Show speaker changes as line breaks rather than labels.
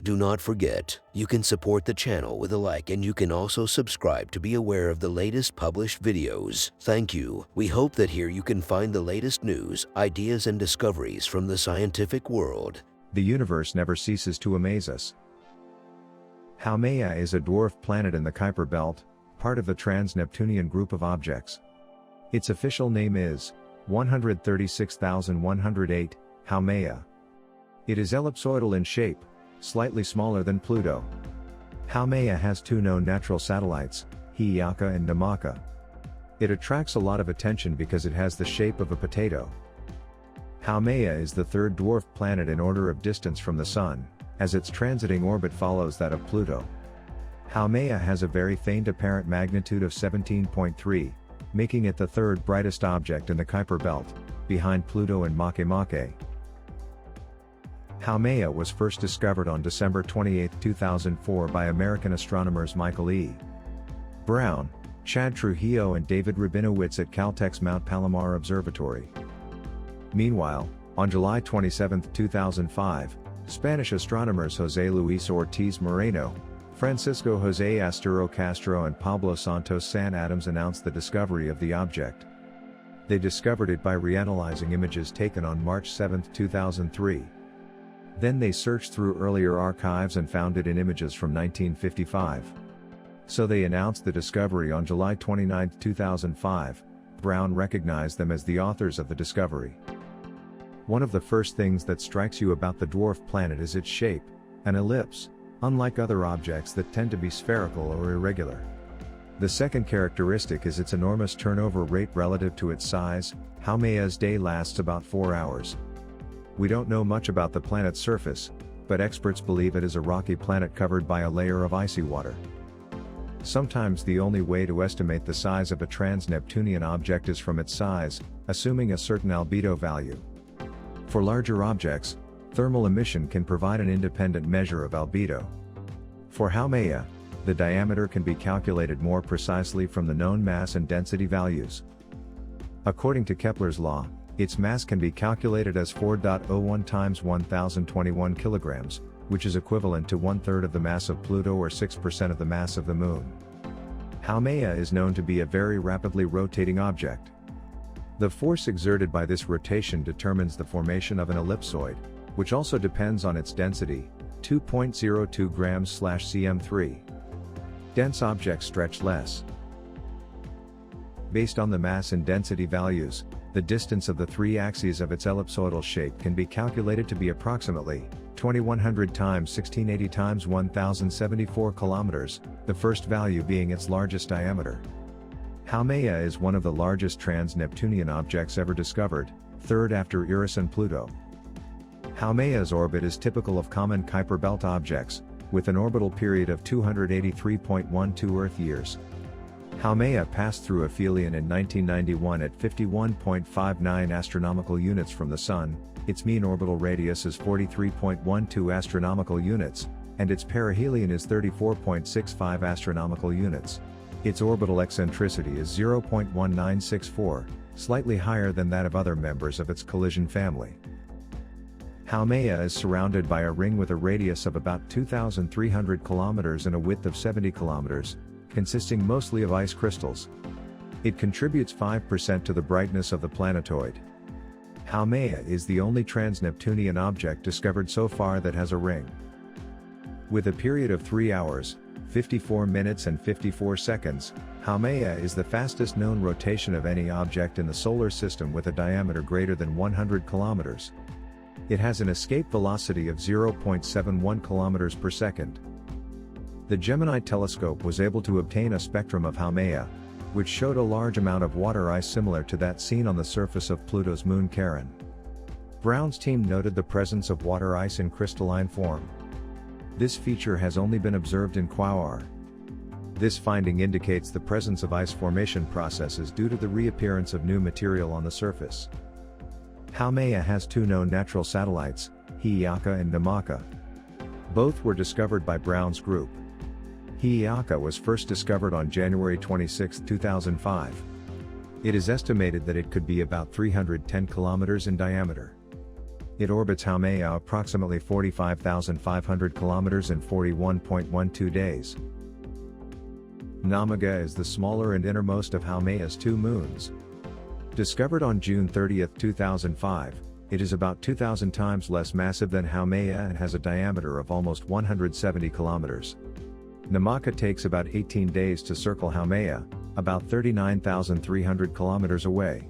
Do not forget, you can support the channel with a like, and you can also subscribe to be aware of the latest published videos. Thank you. We hope that here you can find the latest news, ideas, and discoveries from the scientific world.
The universe never ceases to amaze us. Haumea is a dwarf planet in the Kuiper Belt, part of the Trans-Neptunian group of objects. Its official name is 136,108 Haumea. It is ellipsoidal in shape, slightly smaller than Pluto. Haumea has two known natural satellites, iaka and Namaka. It attracts a lot of attention because it has the shape of a potato. Haumea is the third dwarf planet in order of distance from the Sun, as its transiting orbit follows that of Pluto. Haumea has a very faint apparent magnitude of 17.3, making it the third brightest object in the Kuiper Belt, behind Pluto and Makemake. Haumea was first discovered on December 28, 2004 by American astronomers Michael E. Brown, Chad Trujillo and David Rabinowitz at Caltech's Mount Palomar Observatory. Meanwhile, on July 27, 2005, Spanish astronomers José Luis Ortiz Moreno, Francisco José Asturo Castro and Pablo Santos San Adams announced the discovery of the object. They discovered it by reanalyzing images taken on March 7, 2003. Then they searched through earlier archives and found it in images from 1955. So they announced the discovery on July 29, 2005. Brown recognized them as the authors of the discovery. One of the first things that strikes you about the dwarf planet is its shape, an ellipse, unlike other objects that tend to be spherical or irregular. The second characteristic is its enormous turnover rate relative to its size. Haumea's day lasts about 4 hours. We don't know much about the planet's surface, but experts believe it is a rocky planet covered by a layer of icy water. Sometimes the only way to estimate the size of a trans-Neptunian object is from its size, assuming a certain albedo value. For larger objects, thermal emission can provide an independent measure of albedo. For Haumea, the diameter can be calculated more precisely from the known mass and density values. According to Kepler's law, its mass can be calculated as 4.01 times 1021 kilograms, which is equivalent to 1/3 of the mass of Pluto or 6% of the mass of the Moon. Haumea is known to be a very rapidly rotating object. The force exerted by this rotation determines the formation of an ellipsoid, which also depends on its density, 2.02 grams/cm3. Dense objects stretch less. Based on the mass and density values, the distance of the three axes of its ellipsoidal shape can be calculated to be approximately 2100 times 1680 times 1074 kilometers, the first value being its largest diameter. Haumea is one of the largest trans-Neptunian objects ever discovered, third after Eris and Pluto. Haumea's orbit is typical of common Kuiper Belt objects, with an orbital period of 283.12 Earth years. Haumea passed through aphelion in 1991 at 51.59 astronomical units from the Sun. Its mean orbital radius is 43.12 astronomical units, and its perihelion is 34.65 astronomical units. Its orbital eccentricity is 0.1964, slightly higher than that of other members of its collision family. Haumea is surrounded by a ring with a radius of about 2,300 kilometers and a width of 70 kilometers, consisting mostly of ice crystals. It contributes 5% to the brightness of the planetoid. Haumea is the only trans-Neptunian object discovered so far that has a ring. With a period of 3 hours, 54 minutes and 54 seconds, Haumea is the fastest known rotation of any object in the solar system with a diameter greater than 100 kilometers. It has an escape velocity of 0.71 kilometers per second. The Gemini telescope was able to obtain a spectrum of Haumea, which showed a large amount of water ice similar to that seen on the surface of Pluto's moon Charon. Brown's team noted the presence of water ice in crystalline form. This feature has only been observed in Quaoar. This finding indicates the presence of ice formation processes due to the reappearance of new material on the surface. Haumea has two known natural satellites, iaka and Namaka. Both were discovered by Brown's group. Iaka was first discovered on January 26, 2005. It is estimated that it could be about 310 kilometers in diameter. It orbits Haumea approximately 45,500 kilometers in 41.12 days. Namaka is the smaller and innermost of Haumea's two moons. Discovered on June 30, 2005, it is about 2,000 times less massive than Haumea and has a diameter of almost 170 kilometers. Namaka takes about 18 days to circle Haumea, about 39,300 kilometers away.